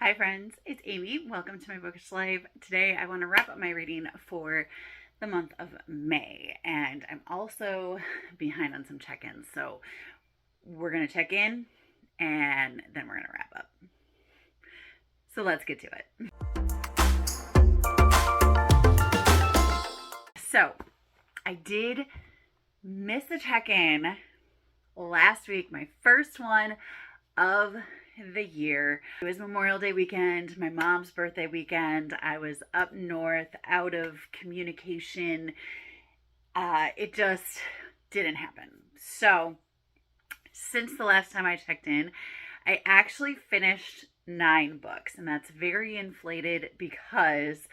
Hi friends, it's Amy. Welcome to my bookish life. Today I want to wrap up my reading for the month of May, and I'm also behind on some check-ins. So we're going to check in and then we're going to wrap up. So let's get to it. So I did miss the check-in last week, my first one of the year. It was Memorial Day weekend, my mom's birthday weekend. I was up north, out of communication. It just didn't happen. So since the last time I checked in, I actually finished 9 books, and that's very inflated because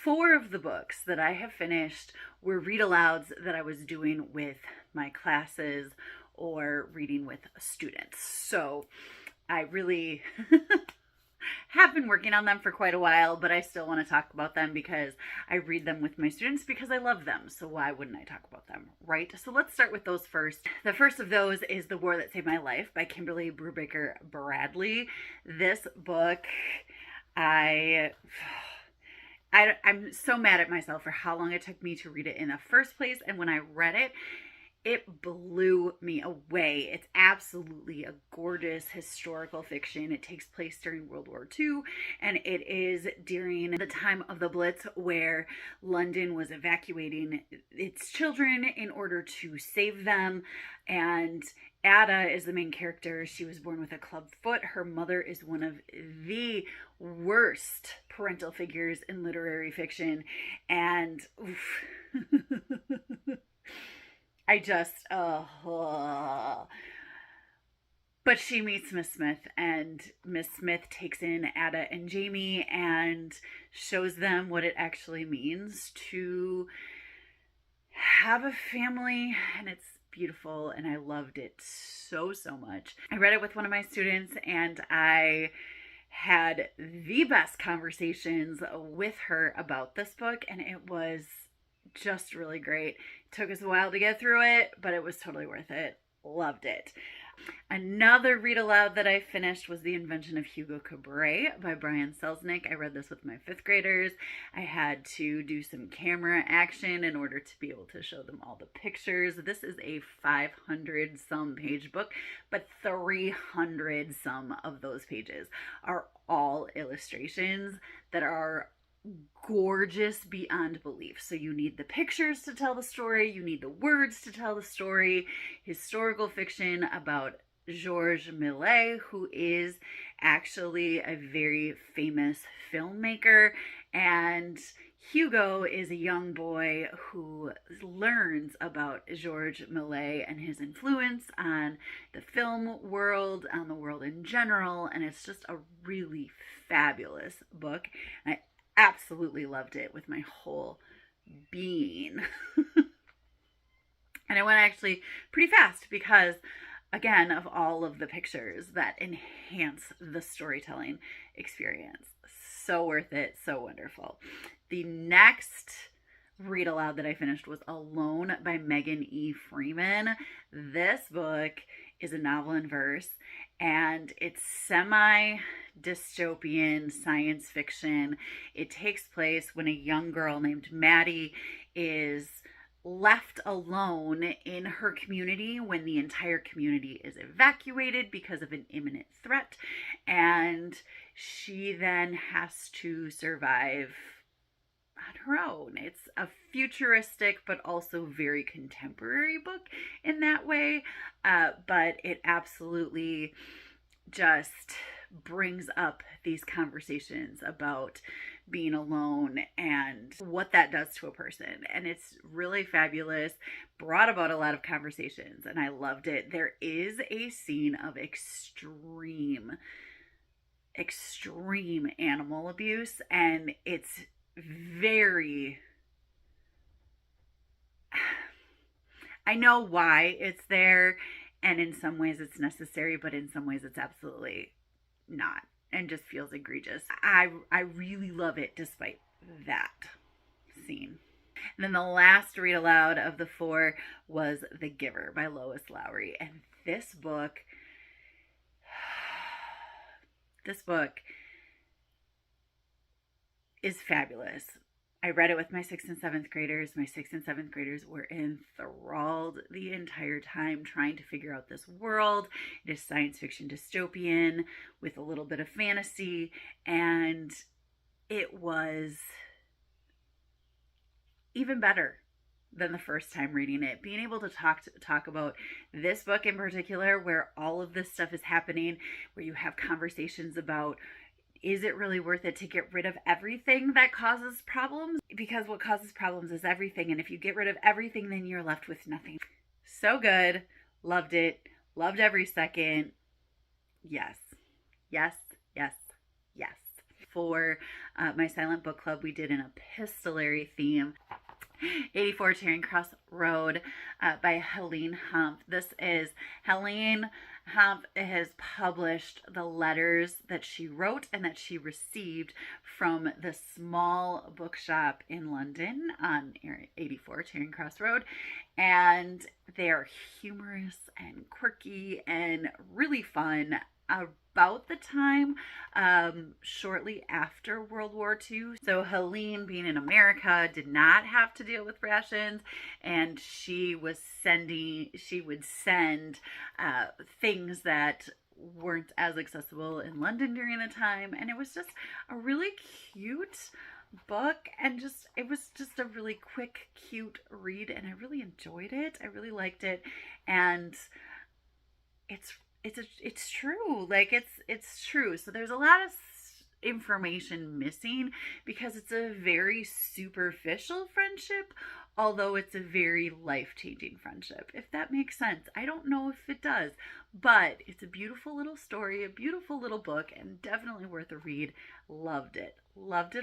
4 of the books that I have finished were read alouds that I was doing with my classes or reading with students. So I really have been working on them for quite a while, but I still want to talk about them because I read them with my students because I love them. So why wouldn't I talk about them, right? So let's start with those first. The first of those is The War That Saved My Life by Kimberly Brubaker Bradley. This book, I'm so mad at myself for how long it took me to read it in the first place. And when I read it, it blew me away. It's absolutely a gorgeous historical fiction. It takes place during World War II, and it is during the time of the Blitz where London was evacuating its children in order to save them. And Ada is the main character. She was born with a club foot. Her mother is one of the worst parental figures in literary fiction. And oof. But she meets Miss Smith, and Miss Smith takes in Ada and Jamie and shows them what it actually means to have a family, and it's beautiful, and I loved it so much. I read it with one of my students, and I had the best conversations with her about this book, and it was just really great. It took us a while to get through it, but it was totally worth it. Loved it. Another read aloud that I finished was The Invention of Hugo Cabret by Brian Selznick. I read this with my 5th graders. I had to do some camera action in order to be able to show them all the pictures. This is a 500 some page book, but 300 some of those pages are all illustrations that are gorgeous beyond belief. So you need the pictures to tell the story, you need the words to tell the story. Historical fiction about Georges Millet, who is actually a very famous filmmaker, and Hugo is a young boy who learns about Georges Millet and his influence on the film world, on the world in general, and it's just a really fabulous book. I absolutely loved it with my whole being. And it went actually pretty fast because, again, of all of the pictures that enhance the storytelling experience. So worth it, so wonderful. The next read aloud that I finished was Alone by Megan E. Freeman. This book is a novel in verse, and it's semi-dystopian science fiction. It takes place when a young girl named Maddie is left alone in her community when the entire community is evacuated because of an imminent threat, and she then has to survive on her own. It's a futuristic but also very contemporary book in that way, but it absolutely just brings up these conversations about being alone and what that does to a person. And it's really fabulous, brought about a lot of conversations, and I loved it. There is a scene of extreme animal abuse, and it's very, I know why it's there, and in some ways it's necessary, but in some ways it's absolutely not, and just feels egregious. I really love it despite that scene. And then the last read aloud of the 4 was The Giver by Lois Lowry. And this book is fabulous. I read it with my 6th and 7th graders. My 6th and 7th graders were enthralled the entire time trying to figure out this world. It is science fiction dystopian with a little bit of fantasy, and it was even better than the first time reading it. Being able to talk about this book in particular, where all of this stuff is happening, where you have conversations about, is it really worth it to get rid of everything that causes problems? Because what causes problems is everything. And if you get rid of everything, then you're left with nothing. So good. Loved it. Loved every second. Yes. Yes. Yes. Yes. For my silent book club, we did an epistolary theme. 84 Charing Cross Road by Helene Humph. This is Helene Humph has published the letters that she wrote and that she received from the small bookshop in London on 84 Charing Cross Road. And they are humorous and quirky and really fun. About the time shortly after World War II. So Helene, being in America, did not have to deal with rations, and she would send things that weren't as accessible in London during the time, and it was just a really cute book, and it was just a really quick, cute read, and I really enjoyed it. I really liked it, and it's true. Like it's true. So there's a lot of information missing because it's a very superficial friendship, although it's a very life-changing friendship, if that makes sense. I don't know if it does, but it's a beautiful little story, a beautiful little book, and definitely worth a read. Loved it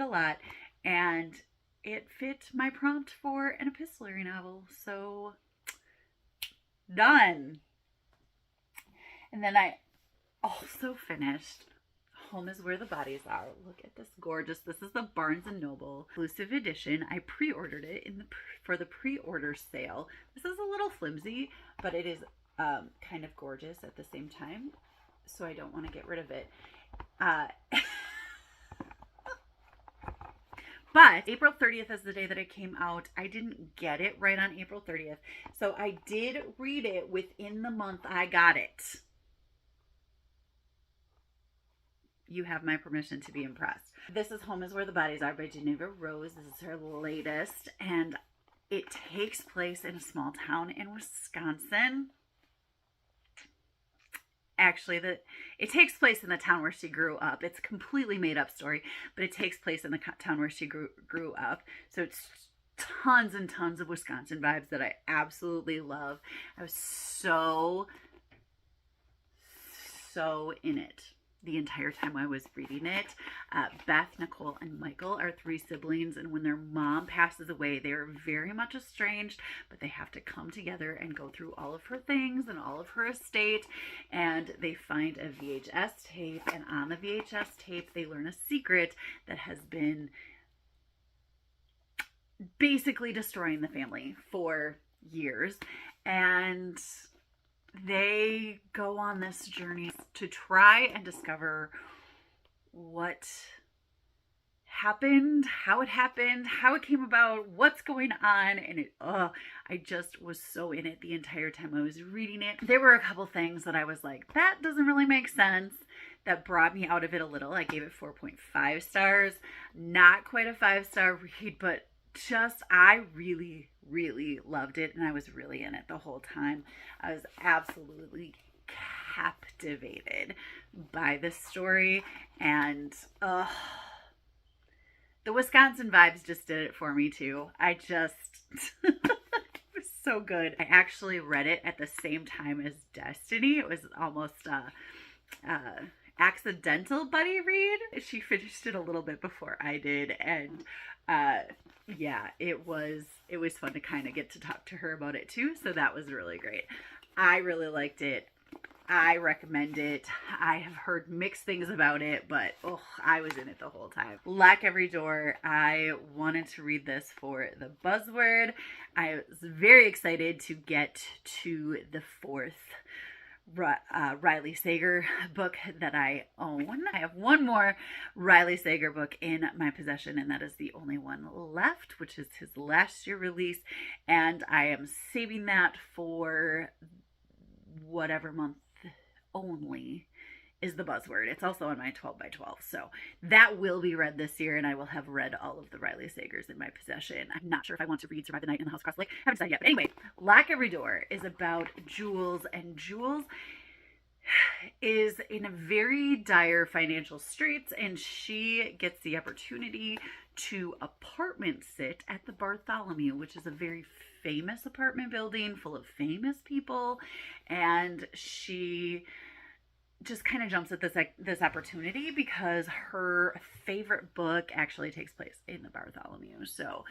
a lot, and it fit my prompt for an epistolary novel. So done. And then I also finished Home is Where the Bodies Are. Look at this gorgeous. This is the Barnes & Noble exclusive edition. I pre-ordered it for the pre-order sale. This is a little flimsy, but it is kind of gorgeous at the same time. So I don't want to get rid of it. But April 30th is the day that it came out. I didn't get it right on April 30th. So I did read it within the month I got it. You have my permission to be impressed. This is Home is Where the Bodies Are by Geneva Rose. This is her latest, and it takes place in a small town in Wisconsin. Actually, it takes place in the town where she grew up. It's a completely made up story, but it takes place in the town where she grew up. So it's tons and tons of Wisconsin vibes that I absolutely love. I was so in it the entire time I was reading it. Beth, Nicole, and Michael are 3 siblings, and when their mom passes away, they are very much estranged, but they have to come together and go through all of her things and all of her estate, and they find a VHS tape, and on the VHS tape, they learn a secret that has been basically destroying the family for years, and they go on this journey to try and discover what happened, how it came about, what's going on. And I just was so in it the entire time I was reading it. There were a couple things that I was like, that doesn't really make sense, that brought me out of it a little. I gave it 4.5 stars. Not quite a 5-star read, but I really loved it, and I was really in it the whole time. I was absolutely captivated by this story, and the Wisconsin vibes just did it for me too. It was so good. I actually read it at the same time as Destiny. It was almost accidental buddy read. She finished it a little bit before I did, and yeah, it was fun to kind of get to talk to her about it too, so that was really great. I really liked it. I recommend it. I have heard mixed things about it, but I was in it the whole time. Lock Every Door. I wanted to read this for the buzzword. I was very excited to get to the 4th Riley Sager book that I own. I have one more Riley Sager book in my possession, and that is the only one left, which is his last year release. And I am saving that for whatever month only is the buzzword. It's also on my 12 by 12. So that will be read this year, and I will have read all of the Riley Sagers in my possession. I'm not sure if I want to read Survive the Night in the House Across the Lake. I haven't decided yet. But anyway, Lock Every Door is about Jules, and Jules is in a very dire financial straits, and she gets the opportunity to apartment sit at the Bartholomew, which is a very famous apartment building full of famous people, and she just kind of jumps at this opportunity because her favorite book actually takes place in the Bartholomew. So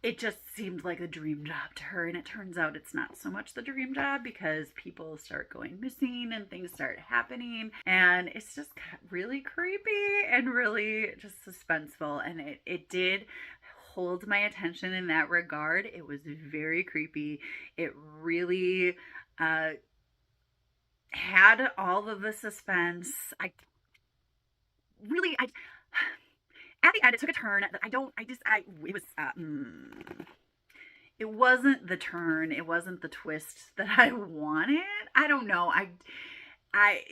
it just seemed like a dream job to her, and it turns out it's not so much the dream job because people start going missing and things start happening, and it's just really creepy and really just suspenseful, and it did hold my attention in that regard. It was very creepy. It really had all of the suspense. At the end, it took a turn that it wasn't the turn, it wasn't the twist that I wanted. I don't know. I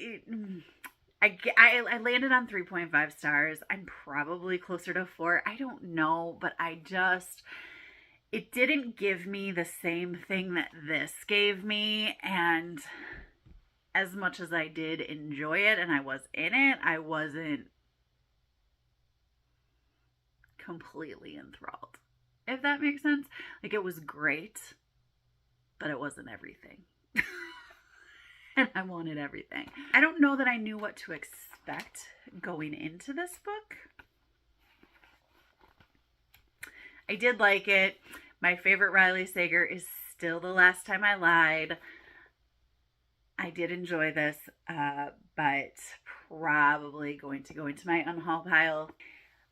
landed on 3.5 stars. I'm probably closer to 4. I don't know, but it didn't give me the same thing that this gave me, and as much as I did enjoy it and I was in it, I wasn't completely enthralled, if that makes sense. Like, it was great, but it wasn't everything. And I wanted everything. I don't know that I knew what to expect going into this book. I did like it. My favorite Riley Sager is still The Last Time I Lied. I did enjoy this, but probably going to go into my unhaul pile.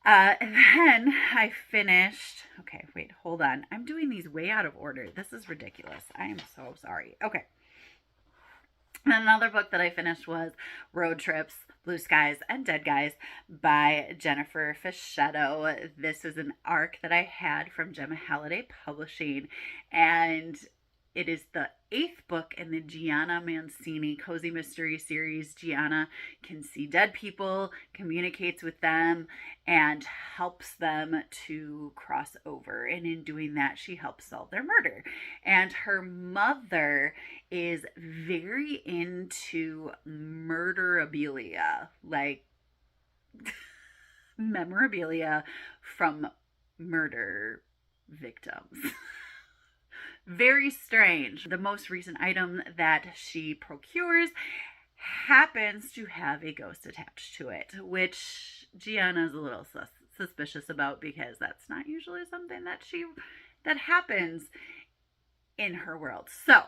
And then I finished, okay, wait, hold on. I'm doing these way out of order. This is ridiculous. I am so sorry. Okay. And another book that I finished was Road Trips, Blue Skies, and Dead Guys by Jennifer Fischetto. This is an arc that I had from Gemma Halliday Publishing, and it is the 8th book in the Gianna Mancini Cozy Mystery series. Gianna can see dead people, communicates with them, and helps them to cross over. And in doing that, she helps solve their murder. And her mother is very into murderabilia, like memorabilia from murder victims. Very strange. The most recent item that she procures happens to have a ghost attached to it, which Gianna is a little suspicious about because that's not usually something that happens in her world. So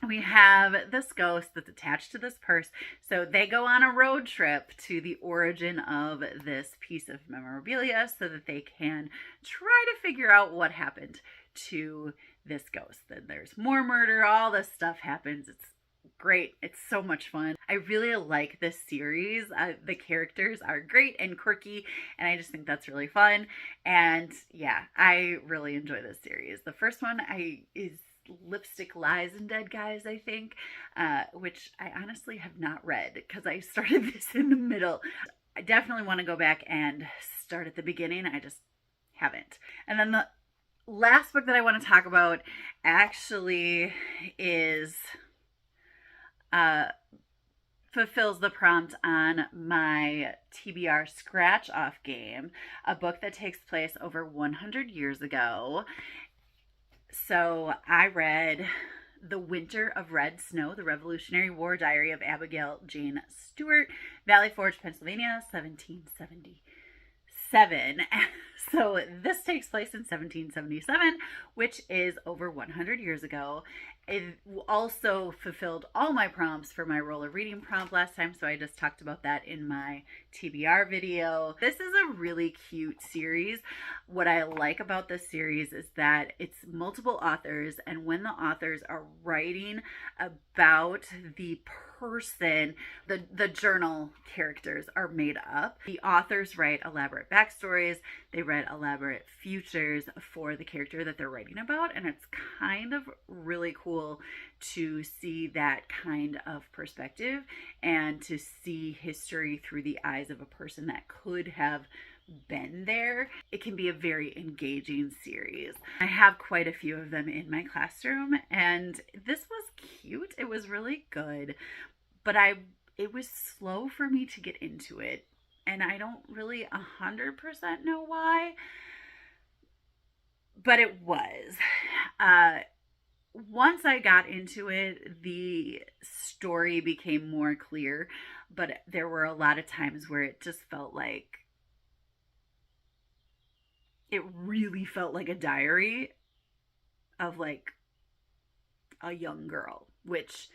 we have this ghost that's attached to this purse. So they go on a road trip to the origin of this piece of memorabilia so that they can try to figure out what happened to this ghost. Then there's more murder, all this stuff happens. It's great. It's so much fun. I really like this series. The characters are great and quirky, and I just think that's really fun. And yeah, I really enjoy this series. The first one is Lipstick Lies and Dead Guys, I think, which I honestly have not read because I started this in the middle. I definitely want to go back and start at the beginning. I just haven't. And then the last book that I want to talk about actually is fulfills the prompt on my TBR scratch off game, a book that takes place over 100 years ago. So I read The Winter of Red Snow, The Revolutionary War Diary of Abigail Jane Stewart, Valley Forge, Pennsylvania, 1777. So this takes place in 1777, which is over 100 years ago. It also fulfilled all my prompts for my roller reading prompt last time, so I just talked about that in my TBR video. This is a really cute series. What I like about this series is that it's multiple authors, and when the authors are writing about the person, the journal characters are made up. The authors write elaborate backstories, they write elaborate futures for the character that they're writing about, and it's kind of really cool to see that kind of perspective and to see history through the eyes of a person that could have been there. It can be a very engaging series. I have quite a few of them in my classroom, and this was cute. It was really good, but it was slow for me to get into it, and I don't really 100% know why, but it was. Once I got into it, the story became more clear, but there were a lot of times where it just felt like it really felt like a diary of like a young girl, which,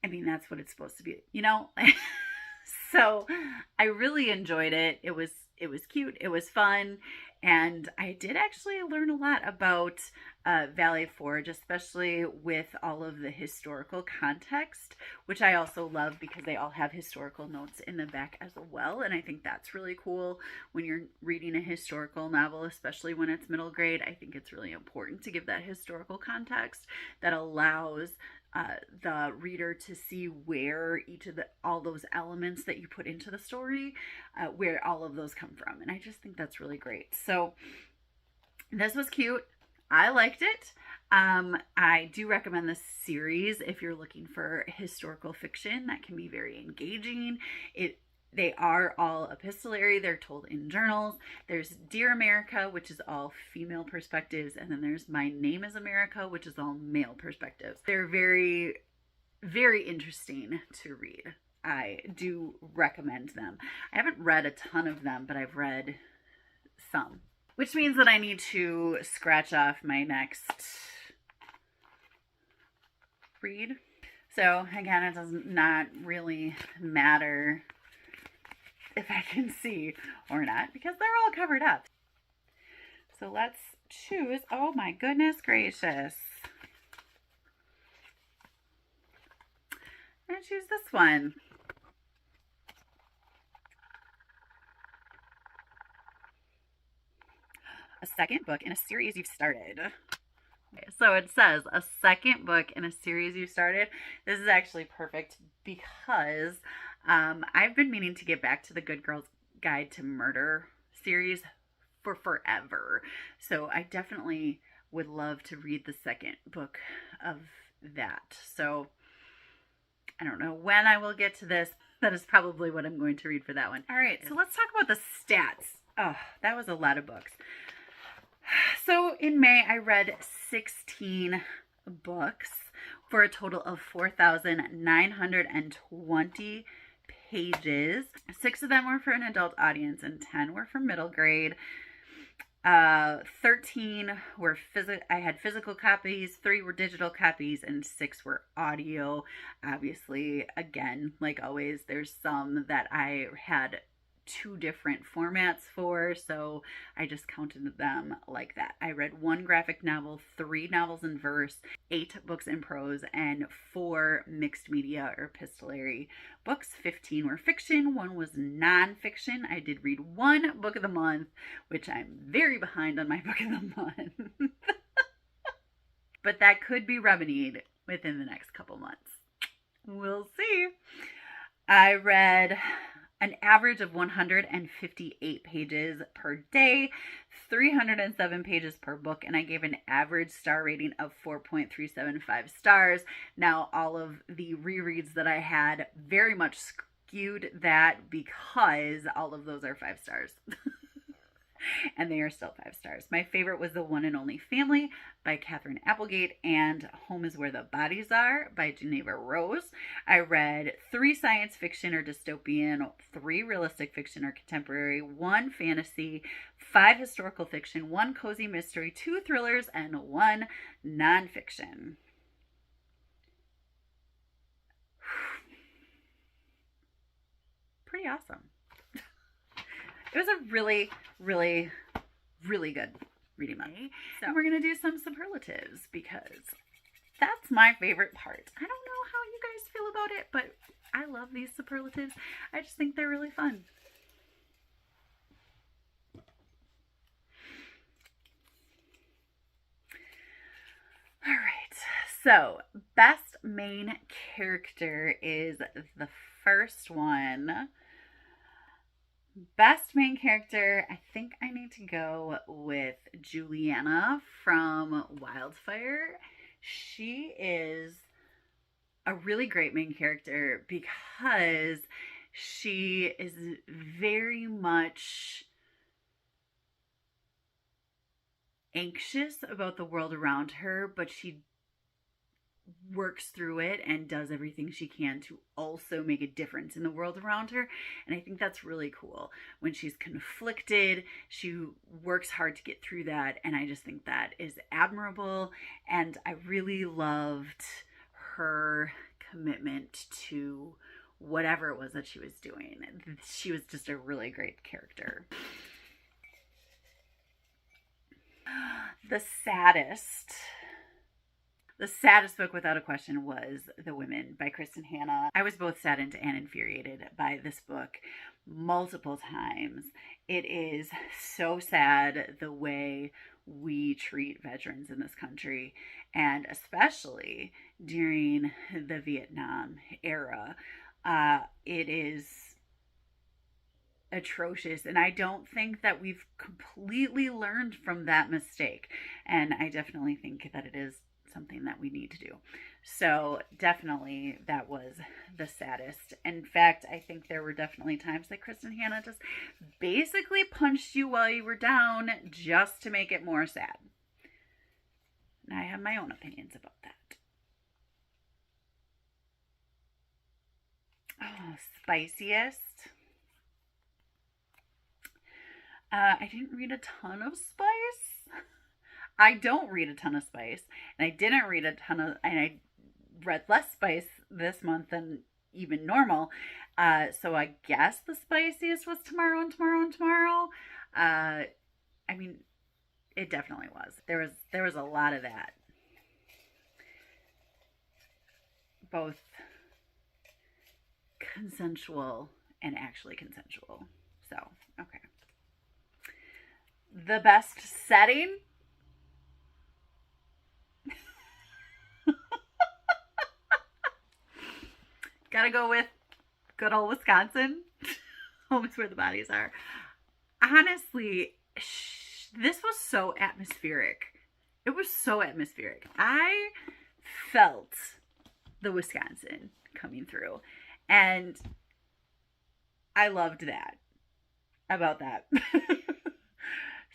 I mean, that's what it's supposed to be, you know? So I really enjoyed it. It was cute. It was fun. And I did actually learn a lot about Valley Forge, especially with all of the historical context, which I also love because they all have historical notes in the back as well. And I think that's really cool when you're reading a historical novel, especially when it's middle grade. I think it's really important to give that historical context that allows the reader to see where each of all those elements that you put into the story, where all of those come from. And I just think that's really great. So this was cute. I liked it. I do recommend this series if you're looking for historical fiction that can be very engaging. They are all epistolary. They're told in journals. There's Dear America, which is all female perspectives. And then there's My Name is America, which is all male perspectives. They're very, very interesting to read. I do recommend them. I haven't read a ton of them, but I've read some, which means that I need to scratch off my next read. So again, it does not really matter if I can see or not, because they're all covered up. So let's choose. Oh my goodness gracious. I'm gonna choose this one. A second book in a series you've started. Okay, so it says a second book in a series you started. This is actually perfect because I've been meaning to get back to the Good Girl's Guide to Murder series for forever. So I definitely would love to read the second book of that. So I don't know when I will get to this. That is probably what I'm going to read for that one. All right, so let's talk about the stats. Oh, that was a lot of books. So in May, I read 16 books for a total of 4,920 pages. 6 of them were for an adult audience and 10 were for middle grade. 13 were I had physical copies, 3 were digital copies, and 6 were audio. Obviously, again, like always, there's some that I had 2 different formats for, so I just counted them like that. I read 1 graphic novel, 3 novels in verse, 8 books in prose, and 4 mixed media or epistolary books. 15 were fiction, 1 was nonfiction. I did read 1 book of the month, which I'm very behind on my book of the month. But that could be remedied within the next couple months. We'll see. I read an average of 158 pages per day, 307 pages per book, and I gave an average star rating of 4.375 stars. Now, all of the rereads that I had very much skewed that because all of those are 5 stars. And they are still 5 stars. My favorite was The One and Only Family by Catherine Applegate and Home is Where the Bodies Are by Geneva Rose. I read 3 science fiction or dystopian, 3 realistic fiction or contemporary, 1 fantasy, 5 historical fiction, 1 cozy mystery, 2 thrillers, and 1 nonfiction. pretty awesome. It was a really, really, really good reading month. So we're going to do some superlatives because that's my favorite part. I don't know how you guys feel about it, but I love these superlatives. I just think they're really fun. All right, so best main character is the first one. Best main character, I think I need to go with Juliana from Wildfire. She is a really great main character because she is very much anxious about the world around her, but she works through it and does everything she can to also make a difference in the world around her. And I think that's really cool. When she's conflicted, she works hard to get through that, and I just think that is admirable. And I really loved her commitment to whatever it was that she was doing. She was just a really great character. The saddest book without a question was The Women by Kristen Hanna. I was both saddened and infuriated by this book multiple times. It is so sad the way we treat veterans in this country, and especially during the Vietnam era. It is atrocious, and I don't think that we've completely learned from that mistake, and I definitely think that it is something that we need to do. So definitely that was the saddest. In fact, I think there were definitely times that Kristen Hanna just basically punched you while you were down just to make it more sad. And I have my own opinions about that. Oh, spiciest. I didn't read a ton of spice. I don't read a ton of spice, and and I read less spice this month than even normal. So I guess the spiciest was Tomorrow and Tomorrow and Tomorrow. I mean, it definitely was. There was a lot of that. Both consensual and actually consensual. So, okay. The best setting? Gotta go with good old Wisconsin. Home is where the bodies are. Honestly, this was so atmospheric. It was so atmospheric. I felt the Wisconsin coming through, and I loved that about that.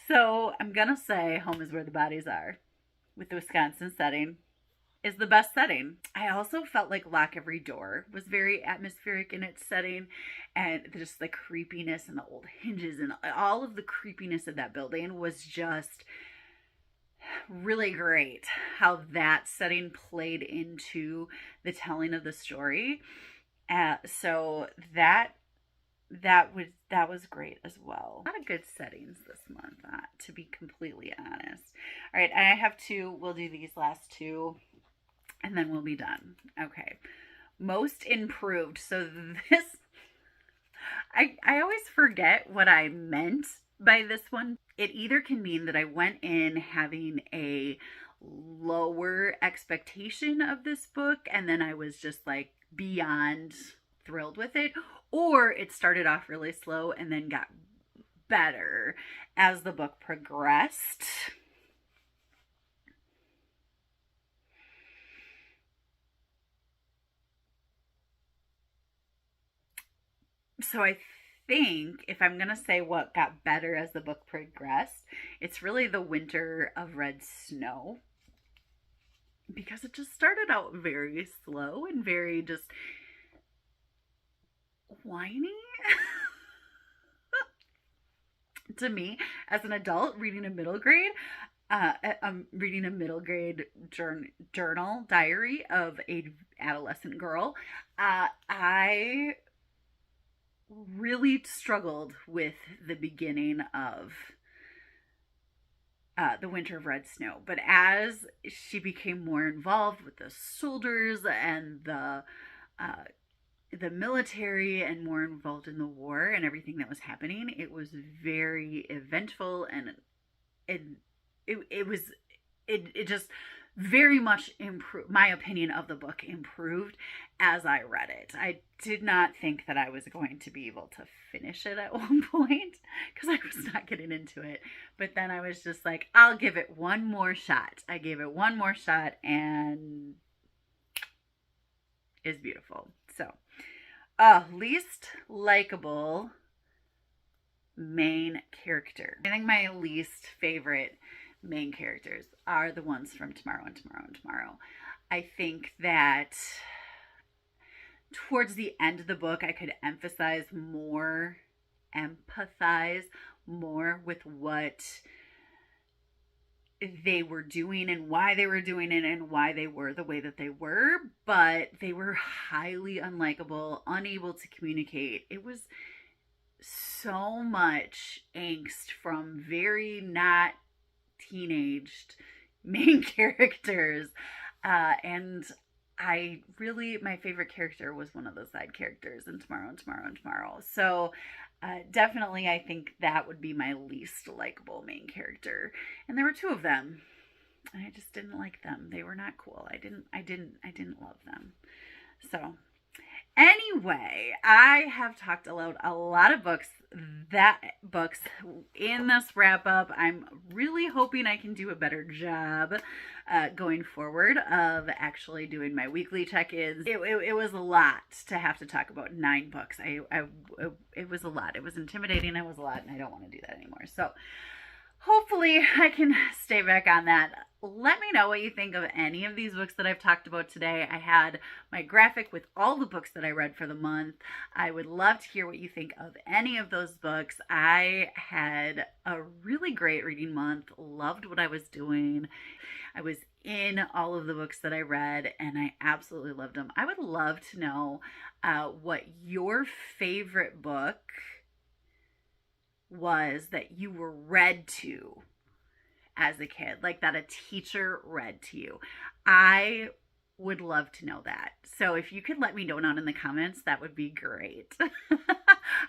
So I'm gonna say Home is Where the Bodies Are, with the Wisconsin setting, is the best setting. I also felt like Lock Every Door was very atmospheric in its setting, and just the creepiness and the old hinges and all of the creepiness of that building was just really great. How that setting played into the telling of the story. So that was great as well. A lot of good settings this month, to be completely honest. All right, I have two. We'll do these last two, and then we'll be done. Okay. Most improved. So this, I always forget what I meant by this one. It either can mean that I went in having a lower expectation of this book, and then I was just like beyond thrilled with it, or it started off really slow and then got better as the book progressed. So I think if I'm going to say what got better as the book progressed, it's really The Winter of Red Snow. Because it just started out very slow and very just whiny. To me, as an adult reading a middle grade, reading a middle grade journal diary of a adolescent girl, I really struggled with the beginning of The Winter of Red Snow. But as she became more involved with the soldiers and the military and more involved in the war and everything that was happening, it was very eventful, and it just very much improved. My opinion of the book improved as I read it. I did not think that I was going to be able to finish it at one point because I was not getting into it. But then I was just like, I'll give it one more shot. I gave it one more shot, and it's beautiful. So, least likable main character. I think my least favorite main characters are the ones from Tomorrow and Tomorrow and Tomorrow. I think that towards the end of the book, I could empathize more with what they were doing and why they were doing it and why they were the way that they were, but they were highly unlikable, unable to communicate. It was so much angst from very not teenaged main characters, and my favorite character was one of the side characters in Tomorrow and Tomorrow and Tomorrow. So definitely I think that would be my least likable main character. And there were two of them. I just didn't like them. They were not cool. I didn't love them. So anyway, I have talked about a lot of books in this wrap up. I'm really hoping I can do a better job going forward of actually doing my weekly check-ins. It was a lot to have to talk about 9 books. It was a lot. It was intimidating. It was a lot, and I don't want to do that anymore. So hopefully I can stay back on that. Let me know what you think of any of these books that I've talked about today. I had my graphic with all the books that I read for the month. I would love to hear what you think of any of those books. I had a really great reading month, loved what I was doing. I was in all of the books that I read, and I absolutely loved them. I would love to know what your favorite book was that you were read to as a kid, like that a teacher read to you. I would love to know that. So if you could let me know down in the comments, that would be great.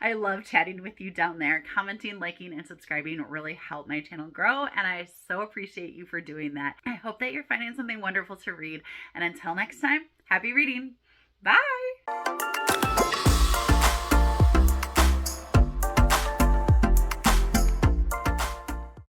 I love chatting with you down there. Commenting, liking, and subscribing really help my channel grow, and I so appreciate you for doing that. I hope that you're finding something wonderful to read, and until next time, happy reading. Bye!